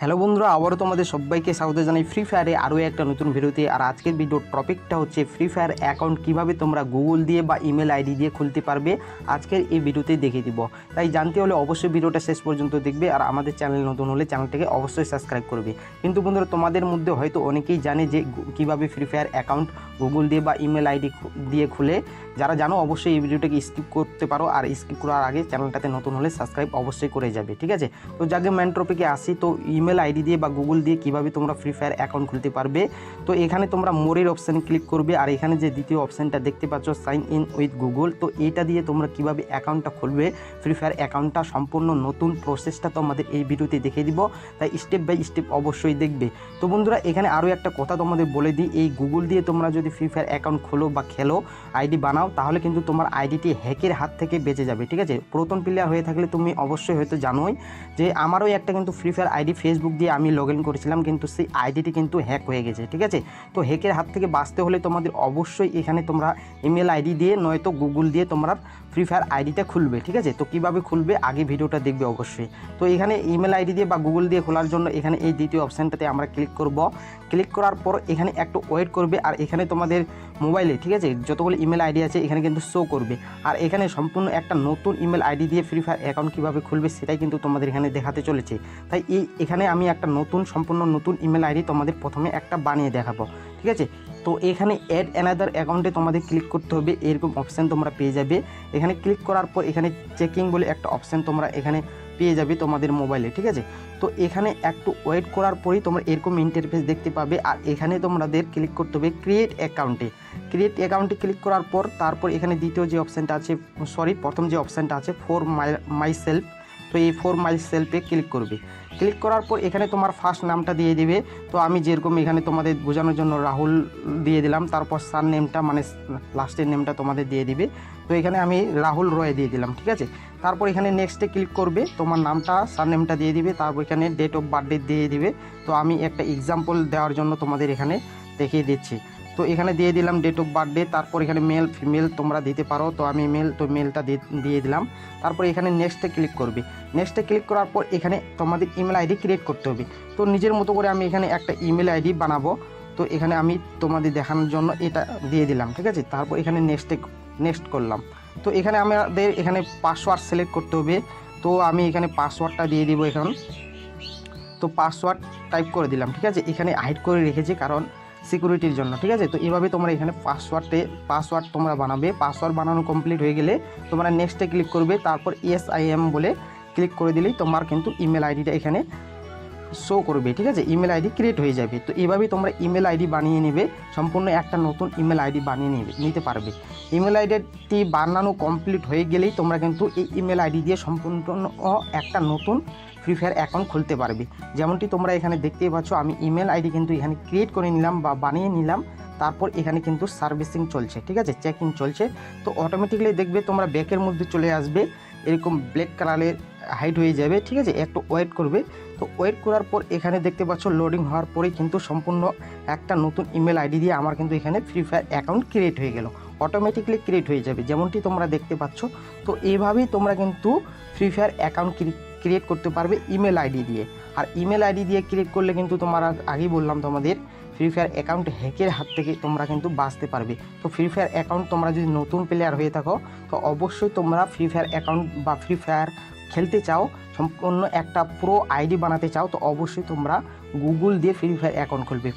Hello বন্ধুরা, আবারও তোমাদের সবাইকে স্বাগত জানাই ফ্রি ফায়ারে আরও একটা নতুন ভিডিওতে। আর আজকের ভিডিওর টপিকটা হচ্ছে ফ্রি ফায়ার অ্যাকাউন্ট কীভাবে তোমরা গুগল দিয়ে বা ইমেল আইডি দিয়ে খুলতে পারবে, আজকের এই ভিডিওতে দেখিয়ে দিব। তাই জানতে হলে অবশ্যই ভিডিওটা শেষ পর্যন্ত দেখবে, আর আমাদের চ্যানেল নতুন হলে চ্যানেলটাকে অবশ্যই সাবস্ক্রাইব করবে। কিন্তু বন্ধুরা, তোমাদের মধ্যে হয়তো অনেকেই জানে যে কীভাবে ফ্রি ফায়ার অ্যাকাউন্ট গুগল দিয়ে বা ইমেল আইডি দিয়ে খুলে। যারা জানো অবশ্যই এই ভিডিওটাকে স্কিপ করতে পারো, আর স্কিপ করার আগে চ্যানেলটাতে নতুন হলে সাবস্ক্রাইব অবশ্যই করে যাবে, ঠিক আছে? তো যাকে মেন টপিকে আসি, তো ইমেল আইডি দিয়ে বা গুগল দিয়ে কিভাবে তোমরা ফ্রি ফায়ার অ্যাকাউন্ট খুলতে পারবে। তো এখানে তোমরা মোরের অপশানে ক্লিক করবে, আর এখানে যে দ্বিতীয় অপশানটা দেখতে পাচ্ছ সাইন ইন উইথ গুগল, তো এইটা দিয়ে তোমরা কিভাবে অ্যাকাউন্টটা খুলবে, ফ্রি ফায়ার অ্যাকাউন্টটা সম্পূর্ণ নতুন প্রসেসটা তোমাদের এই ভিডিওতে দেখিয়ে দিব। তাই স্টেপ বাই স্টেপ অবশ্যই দেখবে। তো বন্ধুরা, এখানে আরও একটা কথা তোমাদের বলে দিই, এই গুগল দিয়ে তোমরা যদি ফ্রি ফায়ার অ্যাকাউন্ট খোলো বা খেলো, আইডি বানাও, তাহলে কিন্তু তোমার আইডিটি হ্যাকের হাত থেকে বেঁচে যাবে, ঠিক আছে? পুরাতন প্লেয়ার হয়ে থাকলে তুমি অবশ্যই হয়তো জানোই যে আমারও একটা কিন্তু ফ্রি ফায়ার আইডি ফেসবুক দিয়ে আমি লগ ইন করেছিলাম, কিন্তু সেই আইডিটি কিন্তু হ্যাক হয়ে গেছে, ঠিক আছে? তো হ্যাকের হাত থেকে বাঁচতে হলে তোমাদের অবশ্যই এখানে তোমরা ইমেল আইডি দিয়ে নয়তো গুগল দিয়ে তোমরা ফ্রি ফায়ার আইডিটা খুলবে, ঠিক আছে? তো কীভাবে খুলবে আগে ভিডিওটা দেখবে অবশ্যই। তো এখানে ইমেল আইডি দিয়ে বা গুগল দিয়ে খোলার জন্য এখানে এই দ্বিতীয় অপশানটাতে আমরা ক্লিক করব। ক্লিক করার পর এখানে একটু ওয়েট করবে, আর এখানে তোমাদের মোবাইলে, ঠিক আছে, যতগুলো ইমেল আইডি আছে এখানে কিন্তু শো করবে। আর এখানে সম্পূর্ণ একটা নতুন ইমেল আইডি দিয়ে ফ্রি ফায়ার অ্যাকাউন্ট কীভাবে খুলবে সেটাই কিন্তু তোমাদের এখানে দেখাতে চলেছে। তাই এখানে আমি একটা সম্পূর্ণ নতুন ইমেল আইডি তোমাদের প্রথমে একটা বানিয়ে দেখাবো, ঠিক আছে? তো এখানে অ্যাড অ্যানাদার অ্যাকাউন্টে তোমাদের ক্লিক করতে হবে, এরকম অপশান তোমরা পেয়ে যাবে। এখানে ক্লিক করার পর এখানে চেকিং বলে একটা অপশান তোমরা এখানে পেয়ে যাবে তোমাদের মোবাইলে, ঠিক আছে? তো এখানে একটু ওয়েট করার পরেই তোমরা এরকম ইন্টারফেস দেখতে পাবে, আর এখানে তোমাদের ক্লিক করতে হবে ক্রিয়েট অ্যাকাউন্টে ক্লিক করার পর তারপর এখানে দ্বিতীয় যে অপশানটা আছে, প্রথম যে অপশানটা আছে ফর মাই সেলফ, তো এই ফর মাই সেলফে ক্লিক করবে। ক্লিক করার পর এখানে তোমার ফার্স্ট নামটা দিয়ে দিবে। তো আমি যেরকম এখানে তোমাদের বোঝানোর জন্য রাহুল দিয়ে দিলাম, তারপর সার নেমটা মানে লাস্টের নেমটা তোমাদের দিয়ে দিবে। তো এখানে আমি রাহুল রয় দিয়ে দিলাম, ঠিক আছে? তারপর এখানে নেক্সটে ক্লিক করবে, তোমার নামটা সার নেমটা দিয়ে দিবে, তারপর এখানে ডেট অফ বার্থডে দিয়ে দিবে। তো আমি একটা এক্সাম্পল দেওয়ার জন্য তোমাদের এখানে দেখিয়ে দিচ্ছি। তো এখানে দিয়ে দিলাম ডেট অফ বার্থডে, তারপর এখানে মেল ফিমেল তোমরা দিতে পারো, তো আমি মেলটা দিয়ে দিলাম। তারপর এখানে নেক্সটে ক্লিক করবে। নেক্সটে ক্লিক করার পর এখানে তোমাদের ইমেল আইডি ক্রিয়েট করতে হবে। তো নিজের মতো করে আমি এখানে একটা ইমেল আইডি বানাবো, তো এখানে আমি তোমাদের দেখানোর জন্য এটা দিয়ে দিলাম, ঠিক আছে? তারপর এখানে নেক্সট করলাম। তো এখানে আমাদের এখানে পাসওয়ার্ড সিলেক্ট করতে হবে, তো আমি এখানে পাসওয়ার্ডটা দিয়ে দিব এখন। তো পাসওয়ার্ড টাইপ করে দিলাম, ঠিক আছে? এখানে হাইড করে রেখেছি কারণ সিকিউরিটির জন্য, ঠিক আছে? তো এভাবে তোমরা এখানে পাসওয়ার্ড তোমরা বানাবে। পাসওয়ার্ড বানানো কমপ্লিট হয়ে গেলে তোমরা নেক্সটে ক্লিক করবে, তারপর IM বলে ক্লিক করে দিলেই তোমার কিন্তু ইমেল আইডিটা এখানে শো করবে, ঠিক আছে? ইমেল আইডি ক্রিয়েট হয়ে যাবে। তো এইভাবেই তোমরা ইমেল আইডি বানিয়ে নেবে, সম্পূর্ণ একটা নতুন ইমেল আইডি বানিয়ে নিতে পারবে। ইমেল আইডিটি বানানো কমপ্লিট হয়ে গেলেই তোমরা কিন্তু এই ইমেল আইডি দিয়ে সম্পূর্ণ একটা নতুন ফ্রি ফায়ার অ্যাকাউন্ট খুলতে পারবে। যেমনটি তোমরা এখানে দেখতেই পাচ্ছ, আমি ইমেল আইডি কিন্তু এখানে ক্রিয়েট করে নিলাম বা বানিয়ে নিলাম। তারপর এখানে কিন্তু সার্ভিসিং চলছে, ঠিক আছে? চেকিং চলছে। তো অটোমেটিক্যালি দেখবে তোমরা ব্যাকের মধ্যে চলে আসবে, এরকম ব্ল্যাক কালারের হাইড হয়ে যাবে, ঠিক আছে? একটু ওয়েট করবে। তো ওয়েট করার পর এখানে দেখতে পাচ্ছ লোডিং হওয়ার পরেই কিন্তু সম্পূর্ণ একটা নতুন ইমেল আইডি দিয়ে আমার কিন্তু এখানে ফ্রি ফায়ার অ্যাকাউন্ট ক্রিয়েট হয়ে গেল, অটোমেটিকলি ক্রিয়েট হয়ে যাবে যেমনটি তোমরা দেখতে পাচ্ছ। তো এইভাবেই তোমরা কিন্তু ফ্রি ফায়ার অ্যাকাউন্ট ক্রিয়েট করতে পারবে ইমেল আইডি দিয়ে। আর ইমেল আইডি দিয়ে ক্রিয়েট করলে কিন্তু তোমরা আগেই বললাম তোমাদের ফ্রি ফায়ার অ্যাকাউন্ট হ্যাকের হাত থেকে তোমরা কিন্তু বাঁচতে পারবে। তো ফ্রি ফায়ার অ্যাকাউন্ট তোমরা যদি নতুন প্লেয়ার হয়ে থাকো, তো অবশ্যই তোমরা ফ্রি ফায়ার অ্যাকাউন্ট বা ফ্রি ফায়ার খেলতে চাও, সম্পূর্ণ একটা প্রো আইডি বানাতে চাও, তো অবশ্যই তোমরা গুগল দিয়ে ফ্রি ফায়ার অ্যাকাউন্ট খুলবে।